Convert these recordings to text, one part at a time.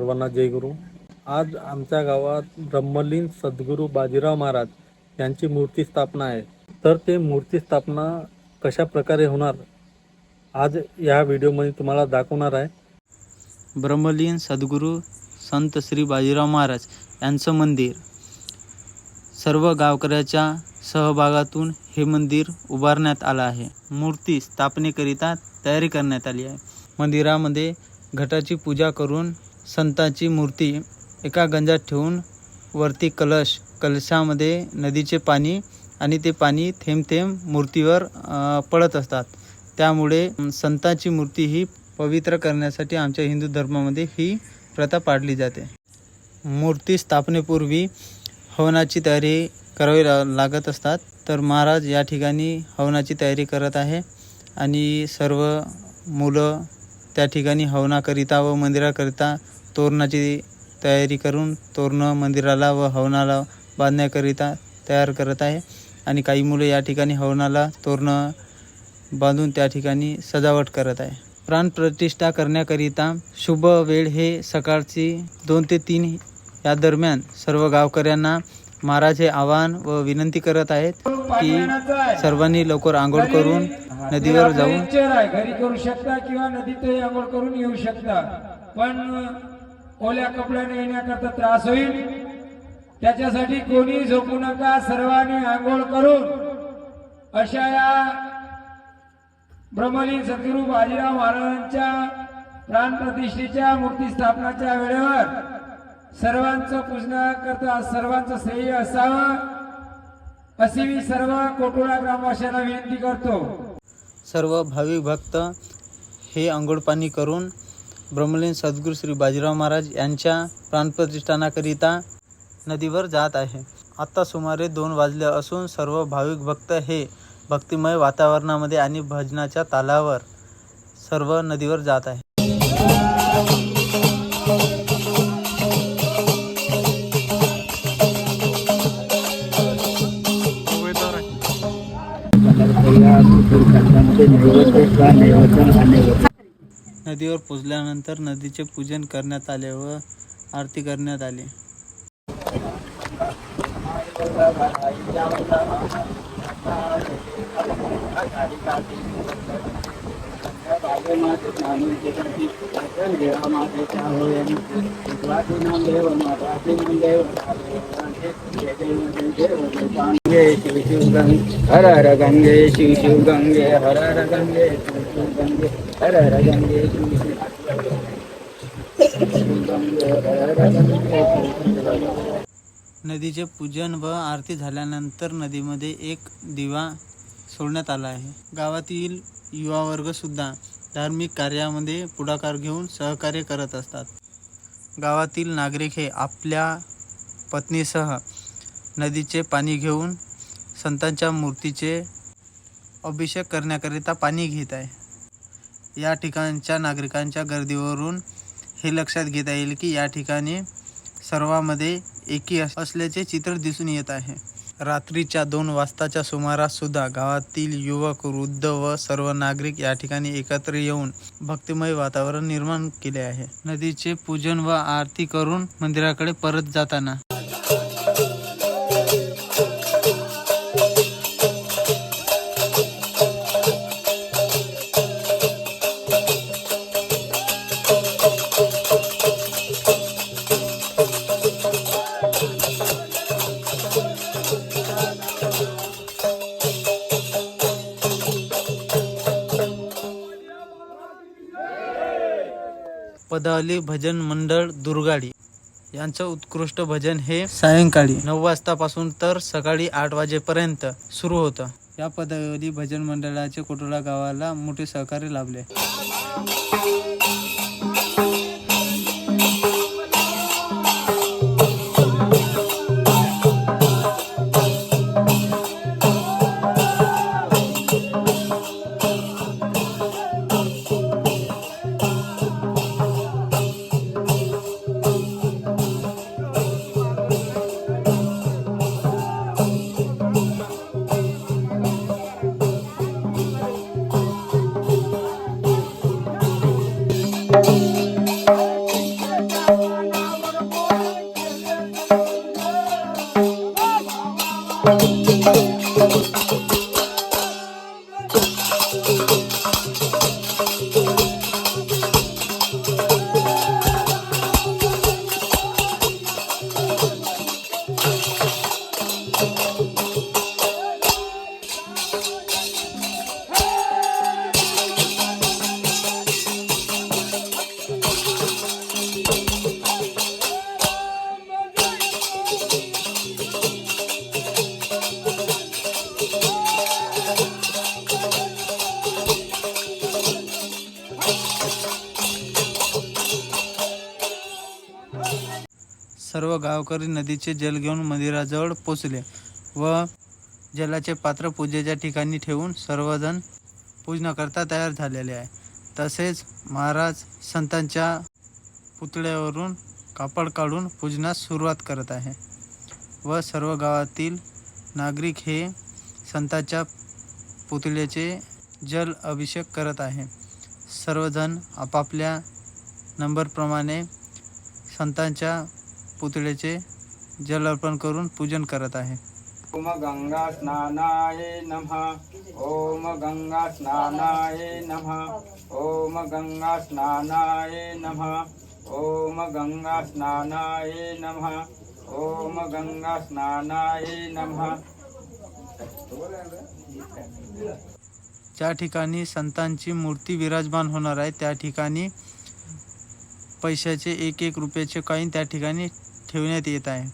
सर्वांना जय गुरु। आज आमच्या गावात ब्रह्मलीन सद्गुरू बाजीराव महाराज यांची मूर्ती स्थापना आहे। तर ते मूर्ती स्थापना कशा प्रकारे होणार आज या व्हिडिओमध्ये तुम्हाला दाखवणार आहे। ब्रह्मलीन सद्गुरू संत श्री बाजीराव महाराज यांचं मंदिर सर्व गावकऱ्याच्या सहभागातून हे मंदिर उभारण्यात आलं आहे। मूर्ती स्थापनेकरिता तयारी करण्यात आली आहे। मंदिरामध्ये घटाची पूजा करून संतांची मूर्ती एका गंजात ठेवून वरती कलशामध्ये नदीचे पाणी आणि ते पाणी थेंब थेंब मूर्तीवर पडत असतात। त्यामुळे संतांची मूर्ती ही पवित्र करण्यासाठी आमच्या हिंदू धर्मामध्ये ही प्रथा पाळली जाते। मूर्ती स्थापनेपूर्वी हवनाची तयारी करावी लागत असतात। तर महाराज या ठिकाणी हवनाची तयारी करत आहे आणि सर्व मुलं त्या ठिकाणी हवनाकरिता व मंदिराकरिता तोरणाची तयारी करून तोरणं मंदिराला व हवनाला बांधण्याकरिता तयार करत आहे। आणि काही मुलं या ठिकाणी हवनाला तोरणं बांधून त्या ठिकाणी सजावट करत आहे। प्राणप्रतिष्ठा करण्याकरिता शुभ वेळ हे सकाळची 2 ते 3 या दरम्यान सर्व गावकऱ्यांना महाराज हे आवाहन व विनंती करत आहेत की सर्वांनी लवकर आंघोळ करून नदीवर जाऊन घरी करू शकता किंवा नदीतही आंघोळ करून येऊ शकता। पण ओल्या कपड्याने येण्याकरता त्रास होईल, त्याच्यासाठी कोणी झोपू नका। सर्वांनी आंघोळ करून अशा या ब्रह्मलीन सद्गुरू बाजीराव महाराजांच्या प्राणप्रतिष्ठेच्या मूर्ती स्थापनाच्या वेळेवर सर्वांचं पूजन करता सर्वांचं श्रेय असावं अशी मी सर्व कोटोळा ग्रामवासियांना विनंती करतो। सर्व भाविक भक्त हे अंघोळ पाणी करून ब्रह्मलीन सद्गुरू श्री बाजीराव महाराज यांच्या प्राणप्रतिष्ठानाकरिता नदीवर जात आहे। आता सुमारे 2 वाजले असून सर्व भाविक भक्त हे भक्तिमय वातावरणामध्ये आणि भजनाच्या तालावर सर्व नदीवर जात आहे। नदीवर पोचल्यानंतर नदीचे पूजन करण्यात आले व आरती करण्यात आली। हर हर गंगे शिव शिव गंगे, हर हर गंगे शिव शिव गंगे, हर हर गंगे शिव शिव गंगे, हर हर गंगे। नदीचे पूजन व आरती झाल्यानंतर नदीमध्ये एक दिवा सोडण्यात आला आहे। गावातील युवा वर्ग सुद्धा धार्मिक कार्यामध्ये पुढाकार घेऊन सहकार्य करत असतात। गावातील नागरिक हे आपल्या पत्नीसह नदीचे पाणी घेऊन संतांच्या मूर्तीचे अभिषेक करण्याकरिता पाणी घेत आहे। या ठिकाणच्या नागरिकांच्या गर्दीवरून हे लक्षात घेता येईल की या ठिकाणी सर्वांमध्ये एकी असल्याचे चित्र दिसून येत आहे। रात्रीच्या 2 वाजताच्या सुमारास सुद्धा गावातील युवक, वृद्ध व सर्व नागरिक या ठिकाणी एकत्र येऊन भक्तिमय वातावरण निर्माण केले आहे। नदीचे पूजन व आरती करून मंदिराकडे परत जाताना पदावली भजन मंडळ दुर्गाडी यांचं उत्कृष्ट भजन हे सायंकाळी 9 वाजतापासून तर सकाळी 8 वाजेपर्यंत सुरू होतं। या पदावली भजन मंडळाचे कोटोळा गावाला मोठे सहकार्य लाभले। सर्व गावकरी नदीचे जल घेऊन मंदिराजवळ पोचले व जलाचे पात्र पूजेच्या ठिकाणी ठेवून सर्वजण पूजनाकरता तयार झालेले आहे. तसेच महाराज संतांच्या पुतळ्यावरून कापड काढून पूजनास सुरुवात करत आहे व सर्व गावातील नागरिक हे संतांच्या पुतळ्याचे जल अभिषेक करत आहे. सर्वजण आपापल्या नंबरप्रमाणे संतांच्या पुतळ्याचे जल अर्पण करून पूजन करत आहे. ओम गंगा स्नानाय नमः. ओम गंगा स्नानाय नमः. ओम गंगा स्नानाय नमः. ओम गंगा स्नानाय नमः. ओम गंगा स्नानाय नमः. ज्या ठिकाणी संतांची मूर्ती विराजमान होणार आहे त्या ठिकाणी पैशाचे 1-1 रुपयाचे कॉईन त्या ठिकाणी ठेवण्यात येत आहे.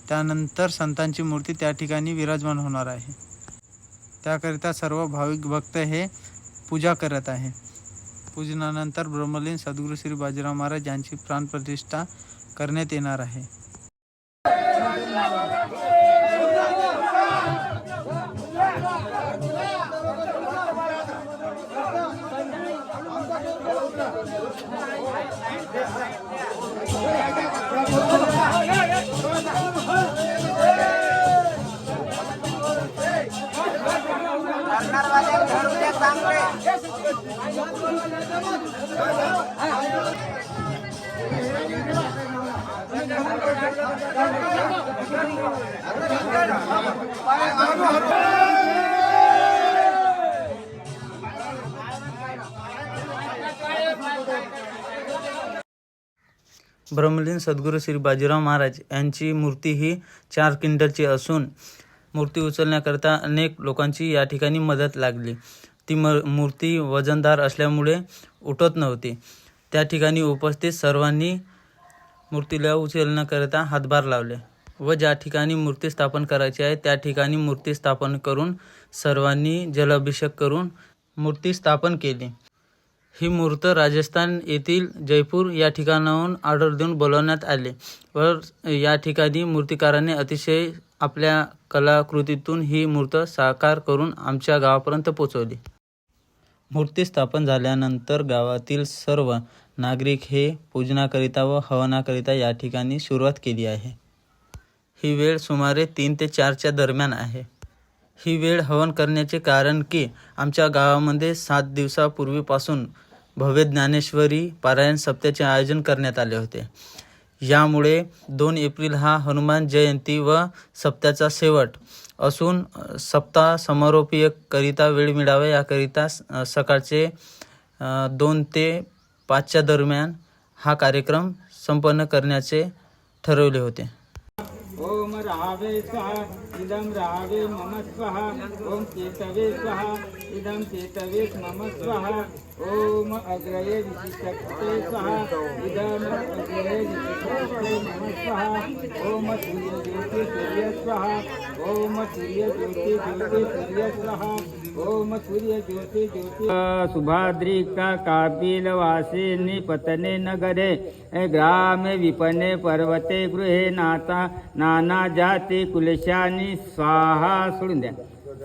त्यानंतर संतांची मूर्ती त्या ठिकाणी विराजमान होणार आहे. त्याकरिता सर्व भाविक भक्त हे पूजा करत आहे. पूजनानंतर ब्रह्मलीन सद्गुरू श्री बाजीराव महाराज यांची प्राणप्रतिष्ठा करण्यात येणार आहे. ब्रह्मलीन सद्गुरू श्री बाजीराव महाराज यांची मूर्ती ही 4 क्विंटलची असून मूर्ती उचलण्याकरता अनेक लोकांची या ठिकाणी मदत लागली. ती मूर्ती वजनदार असल्यामुळे उठत नव्हती. त्या ठिकाणी उपस्थित सर्वांनी मूर्तीला उचलण्याकरता हातभार लावले व ज्या ठिकाणी मूर्ती स्थापन करायची आहे त्या ठिकाणी मूर्ती स्थापन करून सर्वांनी जलाभिषेक करून मूर्ती स्थापन केली. ही मूर्त राजस्थान येथील जयपूर या ठिकाणाहून ऑर्डर देऊन बोलवण्यात आले व या ठिकाणी मूर्तिकाराने अतिशय आपल्या कलाकृतीतून ही मूर्त साकार करून आमच्या गावापर्यंत पोहोचवली. मूर्ती स्थापन झाल्यानंतर गावातील सर्व नागरिक हे पूजनाकरिता व हवनाकरिता या ठिकाणी सुरुवात केली आहे. ही वेळ सुमारे 3 ते 4च्या दरम्यान आहे. ही वेळ हवन करण्याचे कारण की आमच्या गावामध्ये 7 दिवसापूर्वीपासून भव्य ज्ञानेश्वरी पारायण सप्त्याचे आयोजन करण्यात आले होते. यामुळे 2 एप्रिल हा हनुमान जयंती व सप्त्याचा शेवट असून सप्ताह समारोपीयकरिता वेळ मिळावा याकरिता सकाळचे 2 ते 5च्या दरम्यान हा कार्यक्रम संपन्न करण्याचे ठरवले होते. ओम राहावे स्वाहा. इदं राहावे मम स्वाहा. ओम चेतवे स्वाहा. इदं चेतवे मम स्वाहा. ओम अग्रये विशिष्टते स्वाहा. इदं अग्रये विशिष्टते मम स्वाहा. ओम सूर्य ज्योति सूर्य स्वाहा. ओम सूर्य ज्योति ज्योति सूर्य स्वाहा. ओम सूर्य ज्योति ज्योति. सुभाद्रिका कापिलवासे निपतने नगरे ग्रामे विपणे पर्वते गृहे नाना जाती कुलशानी स्वाहा. सोडून द्या.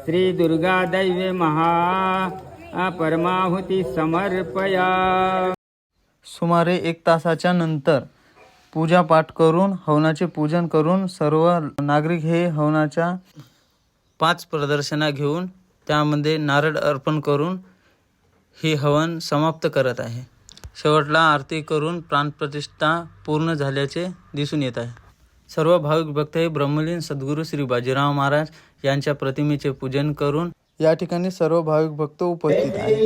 श्री दुर्गा दैवे महा परमाहुती समर्पया. सुमारे 1 तासाच्या नंतर पूजापाठ करून हवनाचे पूजन करून सर्व नागरिक हे हवनाच्या 5 प्रदर्शना घेऊन त्यामध्ये नारळ अर्पण करून ही हवन समाप्त करत आहे. शेवटला आरती करून प्राणप्रतिष्ठा पूर्ण झाल्याचे दिसून येत आहे. सर्व भाविक भक्त हे ब्रह्मलीन सद्गुरू श्री बाजीराव महाराज यांच्या प्रतिमेचे पूजन करून या ठिकाणी सर्व भाविक भक्त उपस्थित आहेत.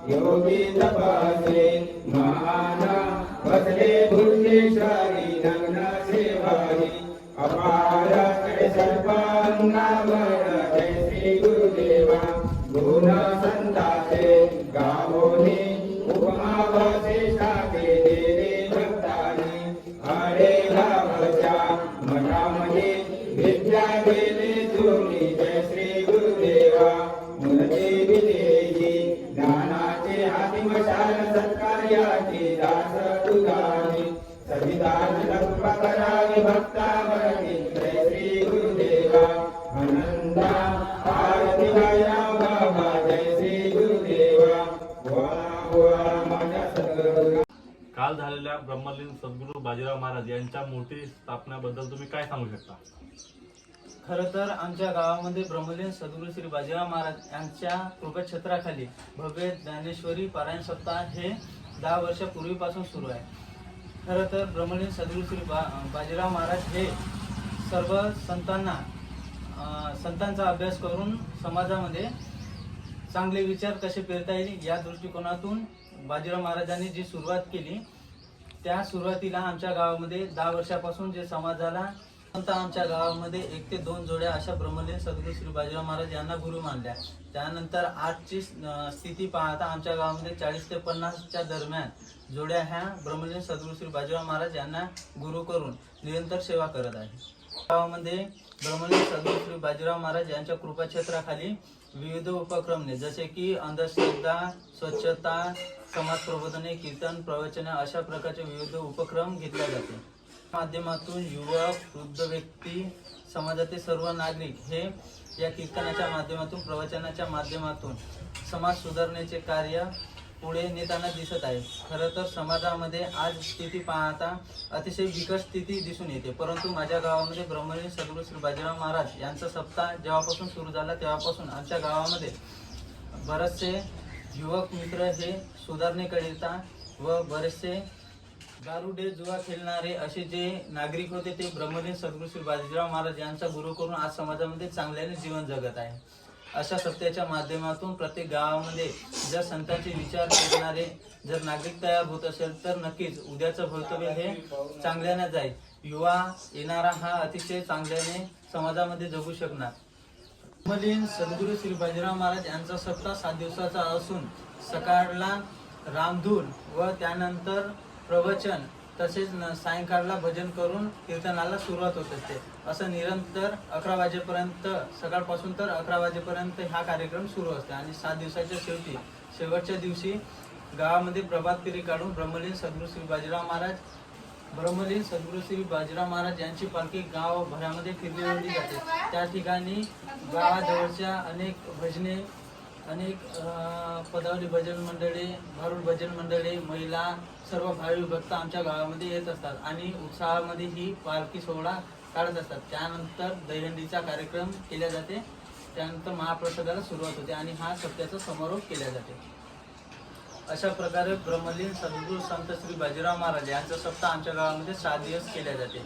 योगी तपासे महाना बसले भुंजेश्वरी नग्न सेवाही अपार सर्वांगावर जय श्री गुरुदेवा गुण संताचे गावोनी उपमा वशिष्ठाचे देवे भक्तानी आडे गावच्या मठामध्ये विद्या गेले तुम्ही जय श्री गुरुदेवा मुलते विदेही ज्ञानाचे हातिमशाल सत्कार्याची दास तुझानी सविधान लक्ष्म करावी भक्तावरती जय श्री गुरुदेवा आनंदा आरती गाया बाबा जय श्री गुरुदेवा वा वा माझ्या सद्गुरू काल झालेल्या ब्रह्मलीन सद्गुरू बाजीराव महाराज यांच्या मूर्ती स्थापनेबद्दल तुम्ही काय सांगू शकता? खरं तर आमच्या गावामध्ये ब्रह्मलीन सद्गुरू श्री बाजीराव महाराज यांच्या कृपाछत्राखाली भव्य ज्ञानेश्वरी पारायण सप्ताह हे 10 वर्षापूर्वीपासून सुरू आहे. खरं तर ब्रह्मलीन सद्गुरू श्री बाजीराव महाराज हे सर्व संतांचा अभ्यास करून समाजामध्ये चांगले विचार कसे पेरता येईल या दृष्टिकोनातून बाजीराव महाराजांनी जी सुरुवात केली, त्या सुरुवातीला आमच्या गावामध्ये 10 वर्षापासून जे समाजाला आमच्या गावामध्ये 1 ते 2 जोड्या अशा ब्रह्मलीन सद्गुरू श्री बाजीराव महाराज यांना गुरु मानल्या. त्यानंतर आजची स्थिती पाहता आमच्या गावामध्ये 40 ते 50च्या दरम्यान जोड्या ह्या ब्रह्मलीन सद्गुरू श्री बाजीराव महाराज यांना गुरु करून निरंतर सेवा करत आहे. गावामध्ये ब्रह्मलीन सद्गुरू श्री बाजीराव महाराज यांच्या कृपाक्षेत्राखाली विविध उपक्रम जसे की अंधश्रद्धा, स्वच्छता, समाज प्रबोधने, कीर्तन, प्रवचने अशा प्रकारचे विविध उपक्रम घेतले जाते. माध्यमातून युवक, वृद्ध व्यक्ती, समाजातील सर्व नागरिक हे या कीर्तनाच्या माध्यमातून, प्रवचनाच्या माध्यमातून समाज सुधारण्याचे कार्य पुढे नेताना दिसत आहे. खरं तर समाजामध्ये आज स्थिती पाहता अतिशय बिकट स्थिती दिसून येते, परंतु माझ्या गावामध्ये ब्रह्मलीन सद्गुरू श्री बाजीराव महाराज यांचा सप्ताह जेव्हापासून सुरू झाला तेव्हापासून आमच्या गावामध्ये बरेचसे युवक मित्र हे सुधारणेकडे येतात व बरेचसे दारुडे, जुवा खेळणारे असे जे नागरिक होते ते ब्रह्मलीन सद्गुरू श्री बाजीराव महाराज यांचा गुरु करून आज समाजामध्ये चांगल्याने जीवन जगत आहे. अशा सप्त्याच्या माध्यमातून प्रत्येक गावामध्ये जर संतांचे विचार करणारे जर नागरिक तयार होत असेल तर नक्कीच उद्याचं भवितव्य हे चांगल्याने जाईल. युवा येणारा हा अतिशय चांगल्याने समाजामध्ये जगू शकणार. ब्रह्मलीन सद्गुरू श्री बाजीराव महाराज यांचा सप्ताह 7 दिवसाचा असून सकाळला रामधून व त्यानंतर प्रवचन तसेच सायंकाळला भजन करून कीर्तनाला सुरुवात होत असते. असं निरंतर 11 वाजेपर्यंत सकाळपासून तर 11 वाजेपर्यंत हा कार्यक्रम सुरू असतो आणि 7 दिवसाच्या शेवटच्या दिवशी गावामध्ये प्रभात फेरी काढून ब्रह्मलीन सद्गुरू श्री बाजीराव महाराज यांची पालखी गावभरामध्ये फिरवली जाते. त्या ठिकाणी गावाजवळच्या अनेक भजने, अनेक पदावली भजन मंडळे, भारुड भजन मंडळे, महिला, सर्व भावी भक्त आमच्या गावामध्ये येत असतात आणि उत्साहामध्ये ही पालखी सोहळा काढत असतात. त्यानंतर दहीहंडीचा कार्यक्रम केला जाते. त्यानंतर महाप्रसादाला सुरुवात होते आणि हा सप्त्याचा समारोप केला जाते. अशा प्रकारे ब्रह्मलीन सद्गुरू संत श्री बाजीराव महाराज यांचा सप्ताह आमच्या गावामध्ये 7 दिवस केला जाते.